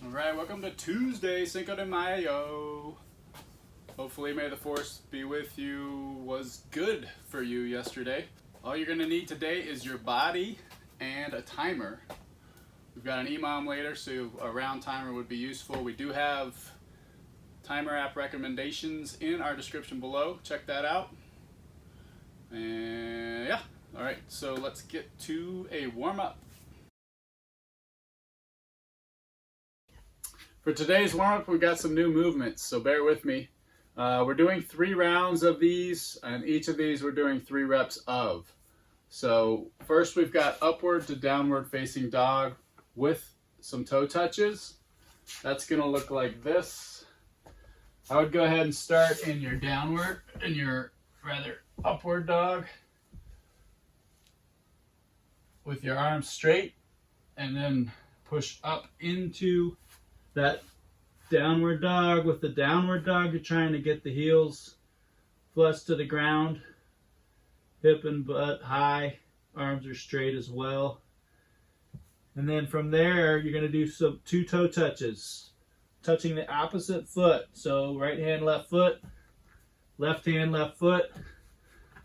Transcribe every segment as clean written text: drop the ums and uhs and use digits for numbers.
Alright, welcome to Tuesday, Cinco de Mayo. Hopefully may the force be with you was good for you yesterday. All you're going to need today is your body and a timer. We've got an EMOM later, so a round timer would be useful. We do have timer app recommendations in our description below. Check that out. And yeah, alright, so let's get to a warm-up. For today's warm-up, we've got some new movements, so bear with me. We're doing 3 rounds of these, and each of these we're doing 3 reps of. So first we've got upward to downward facing dog with some toe touches. That's going to look like this. I would go ahead and start in your downward, upward dog with your arms straight, and then push up into that downward dog. With the downward dog, you're trying to get the heels flush to the ground, hip and butt high, arms are straight as well. And then from there, you're going to do some 2 toe touches, touching the opposite foot. So right hand, left foot, left hand, left foot,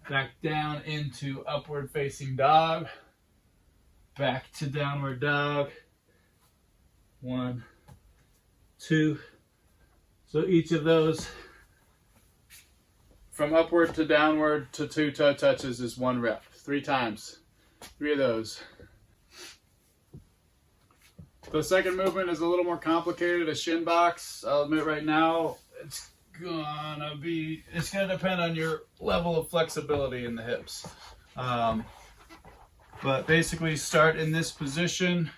back down into upward facing dog, back to downward dog. 1, 2. So each of those from upward to downward to 2 toe touches is 1 rep. 3 times. 3 of those. The second movement is a little more complicated, a shin box. I'll admit right now it's gonna depend on your level of flexibility in the hips. But basically start in this position.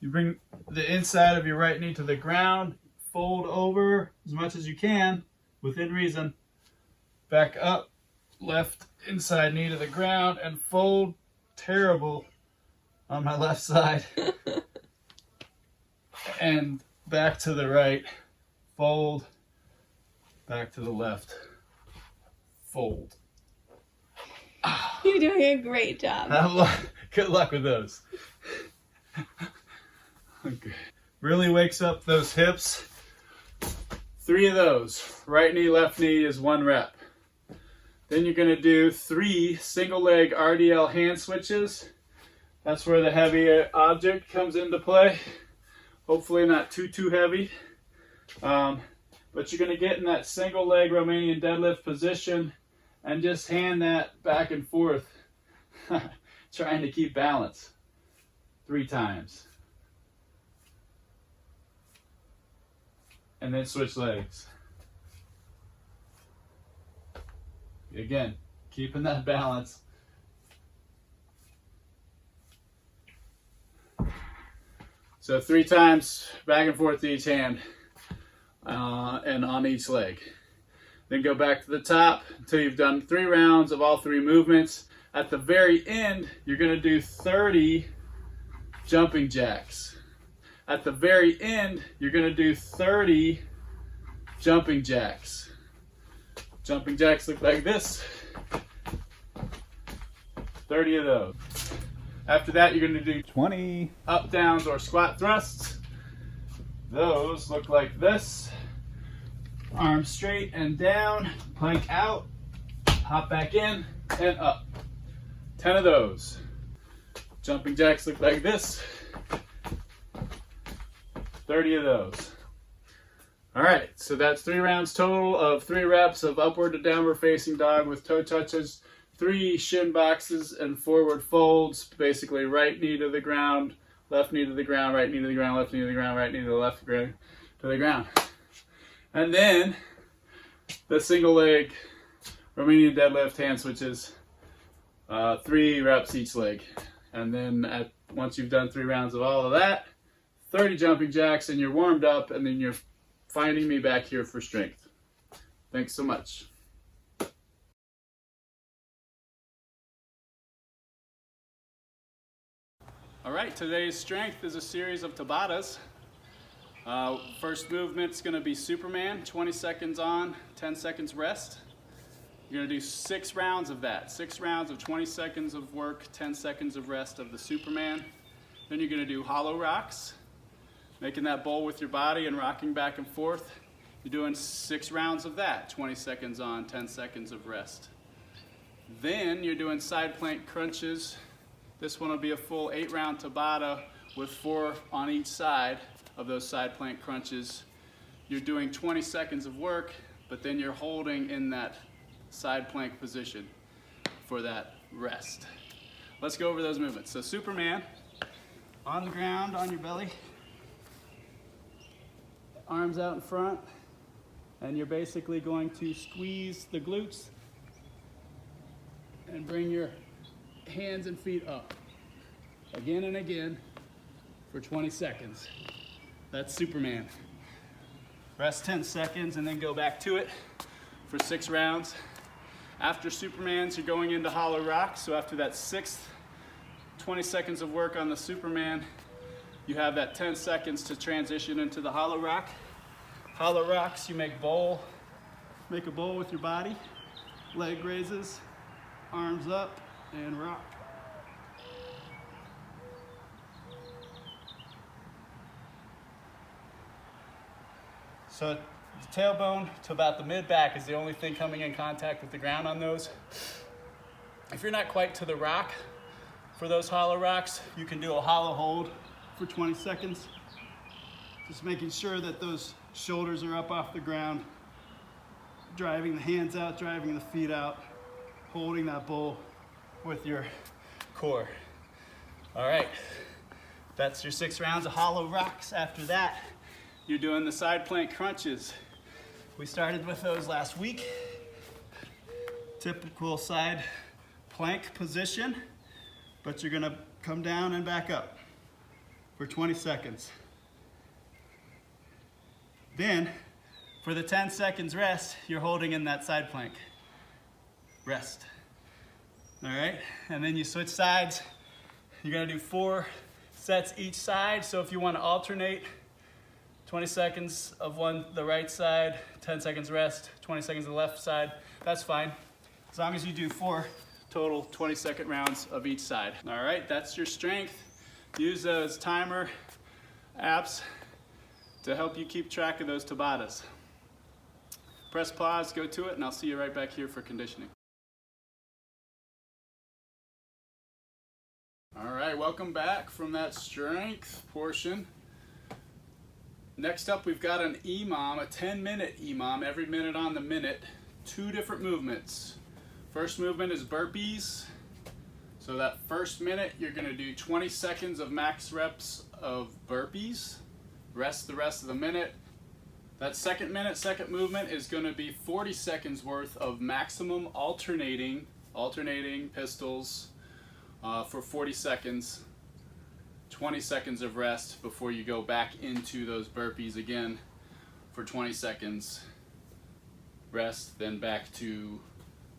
You bring the inside of your right knee to the ground, fold over as much as you can, within reason. Back up, left inside knee to the ground, and fold. Terrible on my left side. And back to the right, fold, back to the left, fold. You're doing a great job. Good luck with those. Okay. Really wakes up those hips. 3 of those. Right knee, left knee is 1 rep. Then you're going to do 3 single leg RDL hand switches. That's where the heavy object comes into play. Hopefully not too heavy. But you're going to get in that single leg Romanian deadlift position and just hand that back and forth, trying to keep balance. 3 times. And then switch legs. Again, keeping that balance. So 3 times back and forth to each hand and on each leg. Then go back to the top until you've done 3 rounds of all 3 movements. At the very end, you're going to do 30 jumping jacks. At the very end, you're going to do 30 jumping jacks. Jumping jacks look like this. 30 of those. After that, you're going to do 20 up downs or squat thrusts. Those look like this. Arms straight and down, plank out, hop back in and up. 10 of those. Jumping jacks look like this. 30 of those. Alright, so that's 3 rounds total of 3 reps of upward to downward facing dog with toe touches, 3 shin boxes and forward folds, basically right knee to the ground, left knee to the ground, right knee to the ground, left knee to the ground, right knee to the left to the ground. And then the single leg Romanian deadlift hand switches, 3 reps each leg. And then once you've done 3 rounds of all of that, 30 jumping jacks and you're warmed up, and then you're finding me back here for strength. Thanks so much. All right, today's strength is a series of Tabatas. First movement's going to be Superman, 20 seconds on, 10 seconds rest. You're going to do 6 rounds of that. 6 rounds of 20 seconds of work, 10 seconds of rest of the Superman. Then you're going to do hollow rocks. making that bowl with your body and rocking back and forth. You're doing 6 rounds of that, 20 seconds on, 10 seconds of rest. Then you're doing side plank crunches. This one will be a full 8-round Tabata with 4 on each side of those side plank crunches. You're doing 20 seconds of work, but then you're holding in that side plank position for that rest. Let's go over those movements. So Superman, on the ground, on your belly, arms out in front, and you're basically going to squeeze the glutes and bring your hands and feet up again and again for 20 seconds. That's Superman. Rest 10 seconds and then go back to it for 6 rounds. After Superman's, you're going into hollow rock. So after that 6th 20 seconds of work on the Superman, you have that 10 seconds to transition into the hollow rock. Hollow rocks, you make a bowl with your body, leg raises, arms up, and rock. So the tailbone to about the mid-back is the only thing coming in contact with the ground on those. If you're not quite to the rock for those hollow rocks, you can do a hollow hold for 20 seconds. Just making sure that those shoulders are up off the ground, driving the hands out, driving the feet out, holding that bowl with your core. All right, that's your 6 rounds of hollow rocks. After that, you're doing the side plank crunches. We started with those last week. Typical side plank position, but you're gonna come down and back up for 20 seconds. Then, for the 10 seconds rest, you're holding in that side plank. Rest. All right, and then you switch sides. You're gonna do 4 sets each side. So if you wanna alternate, 20 seconds of the right side, 10 seconds rest, 20 seconds of the left side, that's fine. As long as you do 4 total 20-second rounds of each side. All right, that's your strength. Use those timer apps to help you keep track of those Tabatas. Press pause, go to it, and I'll see you right back here for conditioning. All right, welcome back from that strength portion. Next up, we've got an EMOM, a 10-minute EMOM, every minute on the minute, 2 different movements. First movement is burpees. So that first minute, you're gonna do 20 seconds of max reps of burpees. Rest the rest of the minute. That second movement is gonna be 40 seconds worth of maximum alternating pistols for 40 seconds. 20 seconds of rest before you go back into those burpees again for 20 seconds. Rest, then back to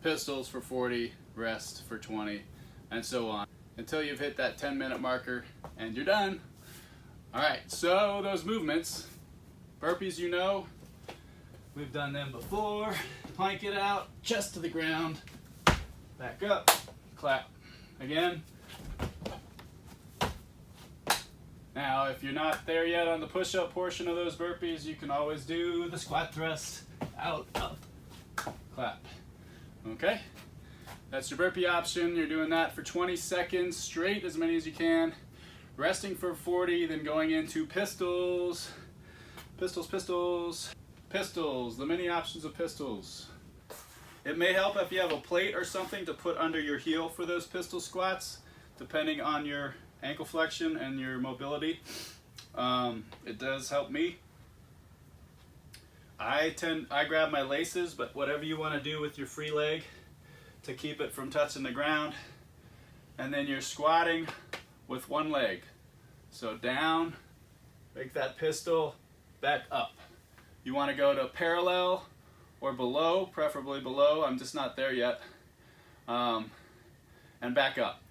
pistols for 40, rest for 20, and so on until you've hit that 10-minute marker and you're done. All right, so those movements, burpees, you know, we've done them before. Plank it out, chest to the ground, back up, clap again. Now, if you're not there yet on the push-up portion of those burpees, you can always do the squat thrust, out, up, clap. Okay, that's your burpee option. You're doing that for 20 seconds straight, as many as you can. Resting for 40, then going into pistols, pistols, the many options of pistols. It may help if you have a plate or something to put under your heel for those pistol squats, depending on your ankle flexion and your mobility. It does help me. I grab my laces, but whatever you want to do with your free leg to keep it from touching the ground. And then you're squatting with one leg. So down, make that pistol, back up. You want to go to parallel or below, preferably below. I'm just not there yet. And back up.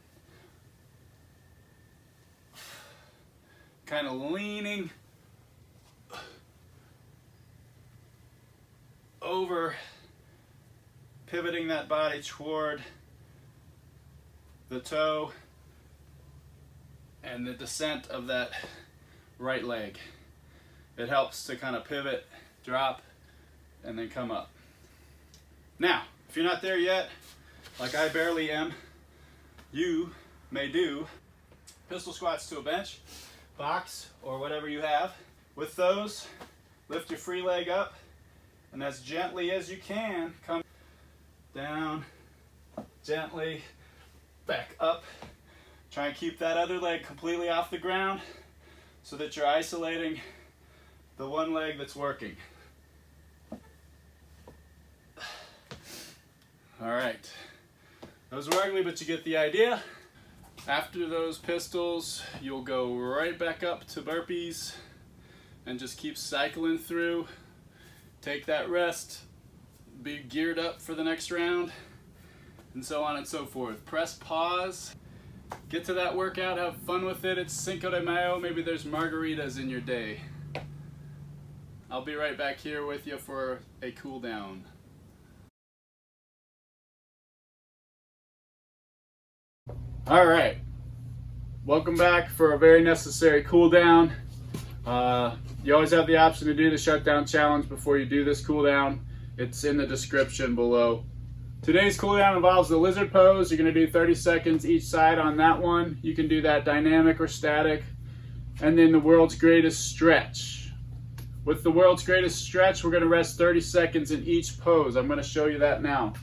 Kind of leaning over, pivoting that body toward the toe and the descent of that right leg. It helps to kind of pivot, drop, and then come up. Now, if you're not there yet, like I barely am, you may do pistol squats to a bench, box, or whatever you have. With those, lift your free leg up, and as gently as you can, come down, gently, back up. Try and keep that other leg completely off the ground so that you're isolating the one leg that's working. All right, those were ugly, but you get the idea. After those pistols, you'll go right back up to burpees and just keep cycling through. Take that rest, be geared up for the next round, and so on and so forth. Press pause, get to that workout, have fun with it. It's Cinco de Mayo, maybe there's margaritas in your day. I'll be right back here with you for a cool down. All right, welcome back for a very necessary cool down. You always have the option to do the shutdown challenge before you do this cool down. It's in the description below. Today's cool down involves the lizard pose. You're going to do 30 seconds each side on that one. You can do that dynamic or static. And then the world's greatest stretch. With the world's greatest stretch, we're going to rest 30 seconds in each pose. I'm going to show you that now.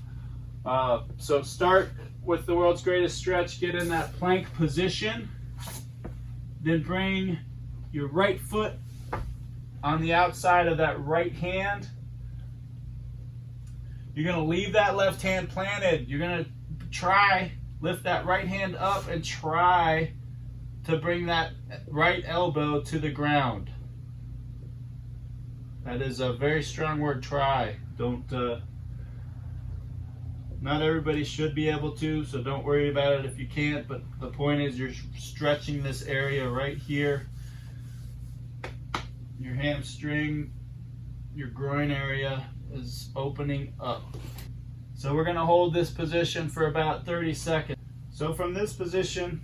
So start with the world's greatest stretch. Get in that plank position. Then bring your right foot on the outside of that right hand. You're going to leave that left hand planted. You're going to try, lift that right hand up and try to bring that right elbow to the ground. That is a very strong word, try. Not everybody should be able to, so don't worry about it if you can't, but the point is you're stretching this area right here. Your hamstring, your groin area is opening up. So we're going to hold this position for about 30 seconds. So from this position,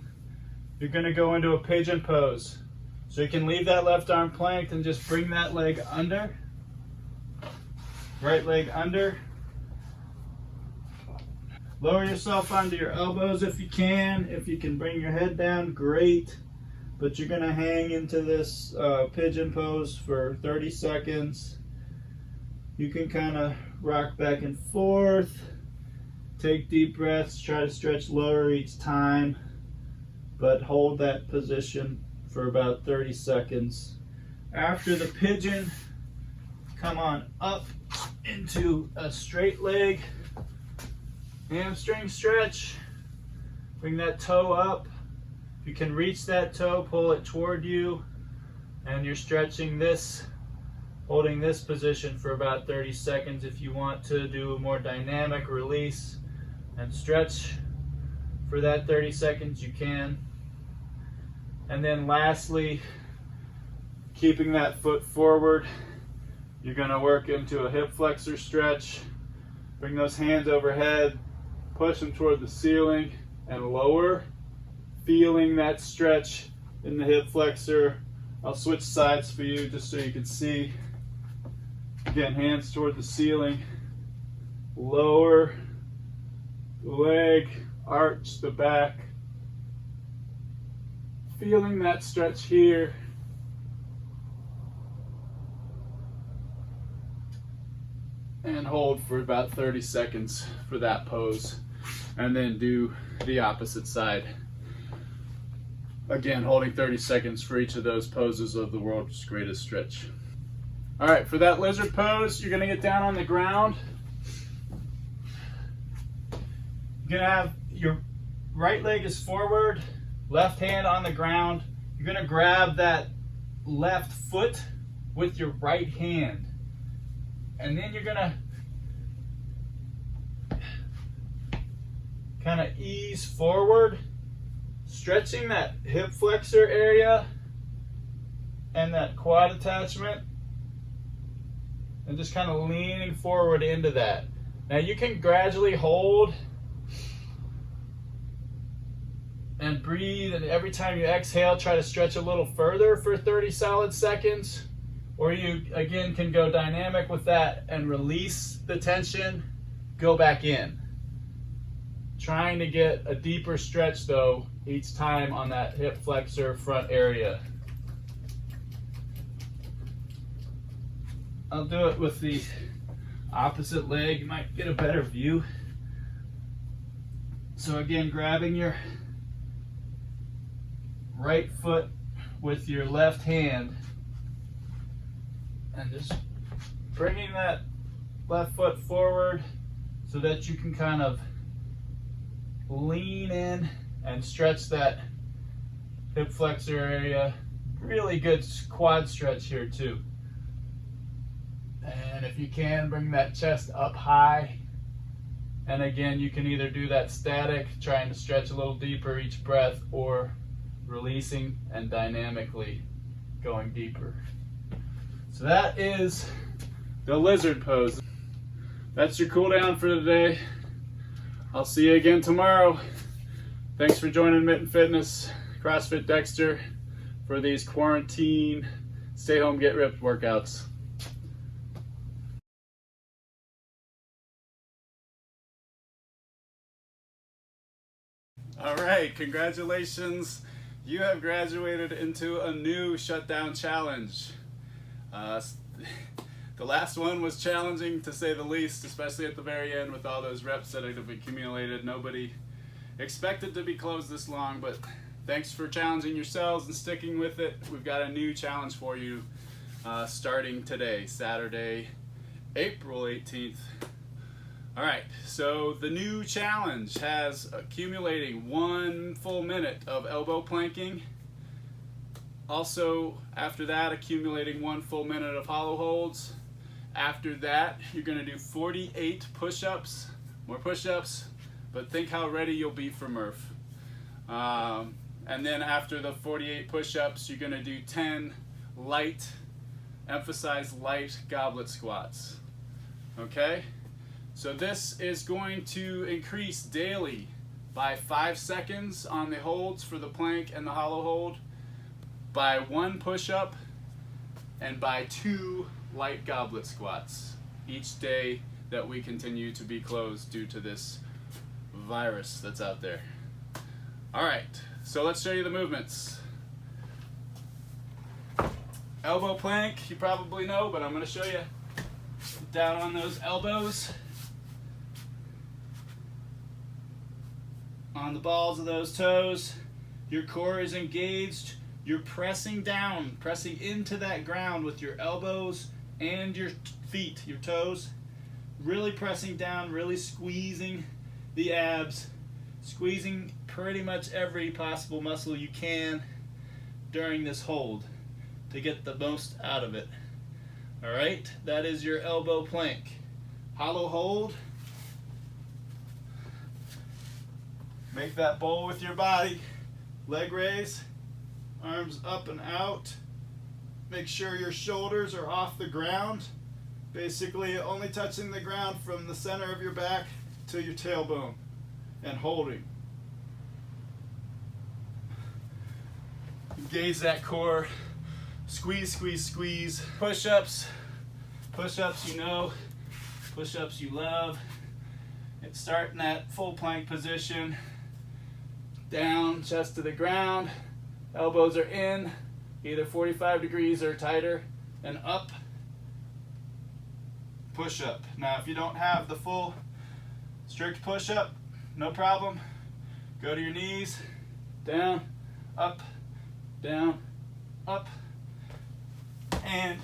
you're going to go into a pigeon pose. So you can leave that left arm planked and just bring that leg under. Right leg under. Lower yourself onto your elbows if you can. If you can bring your head down, great. But you're going to hang into this pigeon pose for 30 seconds. You can kind of rock back and forth. Take deep breaths. Try to stretch lower each time. But hold that position for about 30 seconds. After the pigeon, come on up into a straight leg. Hamstring stretch. Bring that toe up. If you can reach that toe, pull it toward you. And you're stretching this, holding this position for about 30 seconds. If you want to do a more dynamic release and stretch for that 30 seconds, you can. And then lastly, keeping that foot forward, you're going to work into a hip flexor stretch. Bring those hands overhead, push them toward the ceiling and lower, feeling that stretch in the hip flexor. I'll switch sides for you just so you can see. Again, hands toward the ceiling, lower the leg, arch the back, feeling that stretch here. And hold for about 30 seconds for that pose. And then do the opposite side. Again, holding 30 seconds for each of those poses of the world's greatest stretch. All right, for that lizard pose, you're gonna get down on the ground. You're gonna have your right leg is forward, left hand on the ground. You're gonna grab that left foot with your right hand. And then you're gonna kind of ease forward, stretching that hip flexor area and that quad attachment, and just kind of leaning forward into that. Now you can gradually hold and breathe, and every time you exhale, try to stretch a little further for 30 solid seconds. Or you, again, can go dynamic with that and release the tension, go back in. Trying to get a deeper stretch though each time on that hip flexor front area. I'll do it with the opposite leg. You might get a better view. So again, grabbing your right foot with your left hand and just bringing that left foot forward so that you can kind of lean in and stretch that hip flexor area. Really good quad stretch here too. And if you can, bring that chest up high. And again, you can either do that static, trying to stretch a little deeper each breath, or releasing and dynamically going deeper. So that is the lizard pose. That's your cool down for today. I'll see you again tomorrow. Thanks for joining Mitten Fitness, CrossFit Dexter, for these quarantine, stay home, get ripped workouts. All right, congratulations. You have graduated into a new shutdown challenge. The last one was challenging to say the least, especially at the very end with all those reps that have accumulated. Nobody expected to be closed this long, but thanks for challenging yourselves and sticking with it. We've got a new challenge for you starting today, Saturday, April 18th. All right, so the new challenge has accumulating 1 full minute of elbow planking. Also, after that, accumulating 1 full minute of hollow holds. After that, you're gonna do 48 push-ups, more push-ups, but think how ready you'll be for Murph. And then after the 48 push-ups, you're gonna do 10 light, emphasize light goblet squats, okay? So this is going to increase daily by 5 seconds on the holds for the plank and the hollow hold, by 1 push-up, and by 2 light goblet squats each day that we continue to be closed due to this virus that's out there. All right, so let's show you the movements. Elbow plank, you probably know, but I'm gonna show you. Down on those elbows, on the balls of those toes, your core is engaged. You're pressing down, pressing into that ground with your elbows and your feet, your toes. Really pressing down, really squeezing the abs, squeezing pretty much every possible muscle you can during this hold to get the most out of it. All right, that is your elbow plank. Hollow hold. Make that bowl with your body. Leg raise, arms up and out. Make sure your shoulders are off the ground. Basically only touching the ground from the center of your back to your tailbone and holding. Engage that core. Squeeze, squeeze, squeeze. Push-ups. Push-ups you know. Push-ups you love. And start in that full plank position. Down, chest to the ground. Elbows are in, either 45 degrees or tighter, and up. Push-up. Now, if you don't have the full strict push-up, no problem. Go to your knees, down, up, and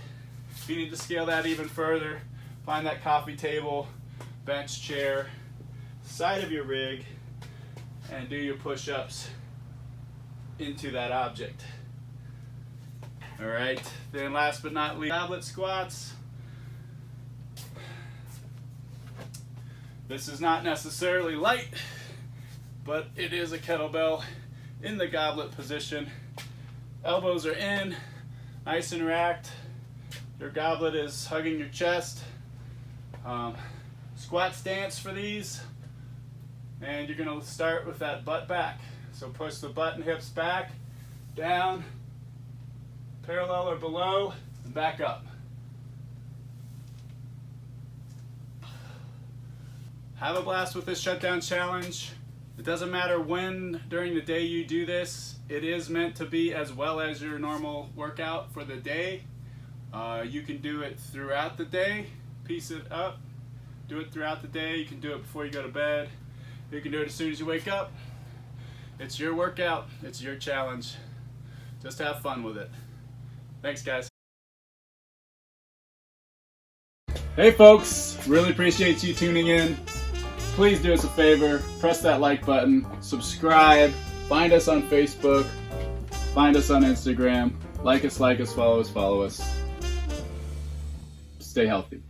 if you need to scale that even further, find that coffee table, bench, chair, side of your rig, and do your push-ups into that object. All right, then last but not least, goblet squats. This is not necessarily light, but it is a kettlebell in the goblet position. Elbows are in, nice and racked. Your goblet is hugging your chest. Squat stance for these. And you're gonna start with that butt back. So push the butt and hips back, down, parallel or below, and back up. Have a blast with this shutdown challenge. It doesn't matter when during the day you do this. It is meant to be as well as your normal workout for the day. You can do it throughout the day, piece it up, do it throughout the day. You can do it before you go to bed. You can do it as soon as you wake up. It's your workout, it's your challenge. Just have fun with it. Thanks, guys. Hey folks, really appreciate you tuning in. Please do us a favor, press that like button, subscribe, find us on Facebook, find us on Instagram, like us, follow us. Stay healthy.